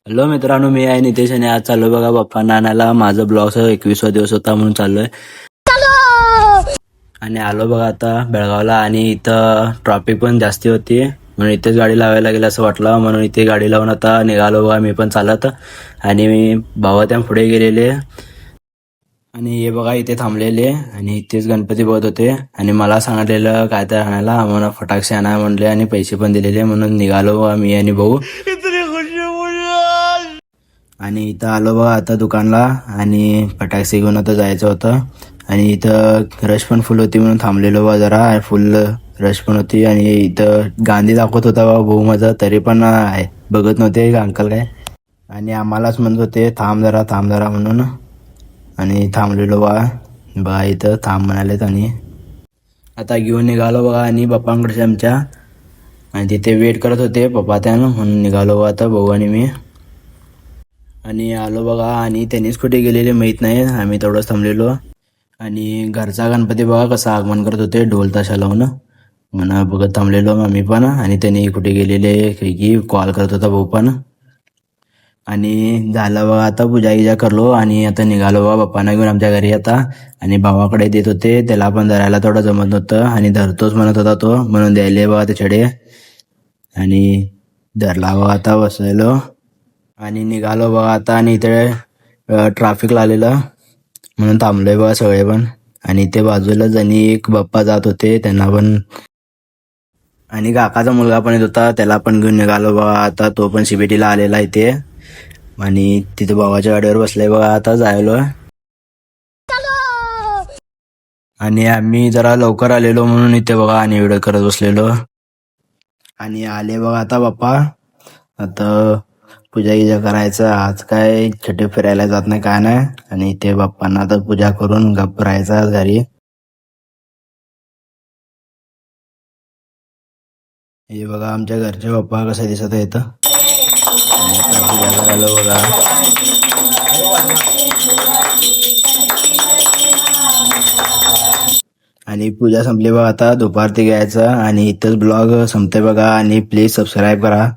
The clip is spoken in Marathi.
हॅलो मित्रांनो, मी आहे नितेश आणि आज चाललोय बघा बाप्पांना आणायला. माझा ब्लॉगचा 21वा दिवस होता म्हणून चाललोय आणि आलो बघा आता बेळगावला. आणि इथं ट्रॉफिक पण जास्ती होती म्हणून इथेच गाडी लावायला गेलं असं वाटलं, म्हणून इथे गाडी लावून आता निघालो बघा मी पण चालत. आणि मी भावा त्या पुढे गेलेले आणि हे बघा इथे थांबलेले आणि इथेच गणपती बघत होते. आणि मला सांगितलेलं काय तर आणायला, आम्हाला फटाक्षे आणा म्हणले आणि पैसे पण दिलेले, म्हणून निघालो बघा मी आणि भाऊ. आणि इथं आलो बघा आता दुकानला आणि फटाके घेऊन आता जायचं होतं. आणि इथं रश पण फुल होती म्हणून थांबलेलो बा जरा, फुल रश पण होती. आणि इथं गांधी दाखवत होता बा भाऊ माझा, तरी पण बघत नव्हते अंकल काय, आणि आम्हालाच म्हणत होते थांब जरा म्हणून. आणि थांबलेलो बा इथं थांब म्हणालेत. आणि आता घेऊन निघालो बघा आणि पप्पांकडचे आमच्या, आणि तिथे वेट करत होते पप्पा त्यानं, म्हणून निघालो बघा आता भाऊ आणि मी. आणि आलो बघा आणि त्यांनीच कुठे गेलेले माहीत नाही, आम्ही तेवढंच थांबलेलो. आणि घरचा गणपती बघा कसं आगमन करत होते ढोल ताशा लावून, म्हणून बघत थांबलेलो आम्ही पण. आणि त्यांनी कुठे गेलेले की कॉल करत होता भाऊ पण. आणि झालं बघा आता पूजा करलो आणि आता निघालो बघा बाप्पांना घेऊन आमच्या घरी आता. आणि भावाकडे देत होते, त्याला पण धरायला थोडं जमत नव्हतं आणि धरतोच म्हणत होता तो, म्हणून द्यायले बघा ते छडे. आणि धरला बघा आता बसलेलो आणि निघालो बघा आता. आणि इथे ट्रॅफिक लागलेलं म्हणून थांबलोय बघा सगळे पण. आणि इथे बाजूला जणी एक बाप्पा जात होते त्यांना पण, आणि काकाचा मुलगा पण येत होता त्याला पण घेऊन निघालो बघा आता. तो पण सीबीटीला आलेला इथे आणि तिथे भावाच्या गाडीवर बसलाय बघा आता जायलो. आणि आम्ही जरा लवकर आलेलो म्हणून इथे बघा आणि व्हिडिओ करत बसलेलो. आणि आले बघा आता बाप्पा. आता पूजा करायचं, आज काय छटे फिरायला जात नाही काय नाही. आणि इथे बाप्पांना आता पूजा करून गप्प राहायचं घरी. हे बघा आमच्या घरचे बाप्पा कसं दिसत आहे इथं. आणि आता पूजा करायला बघा. आणि पूजा संपली बघा आता दुपारती घ्यायचं. आणि इथंच ब्लॉग संपते बघा. आणि प्लीज सबस्क्राईब करा.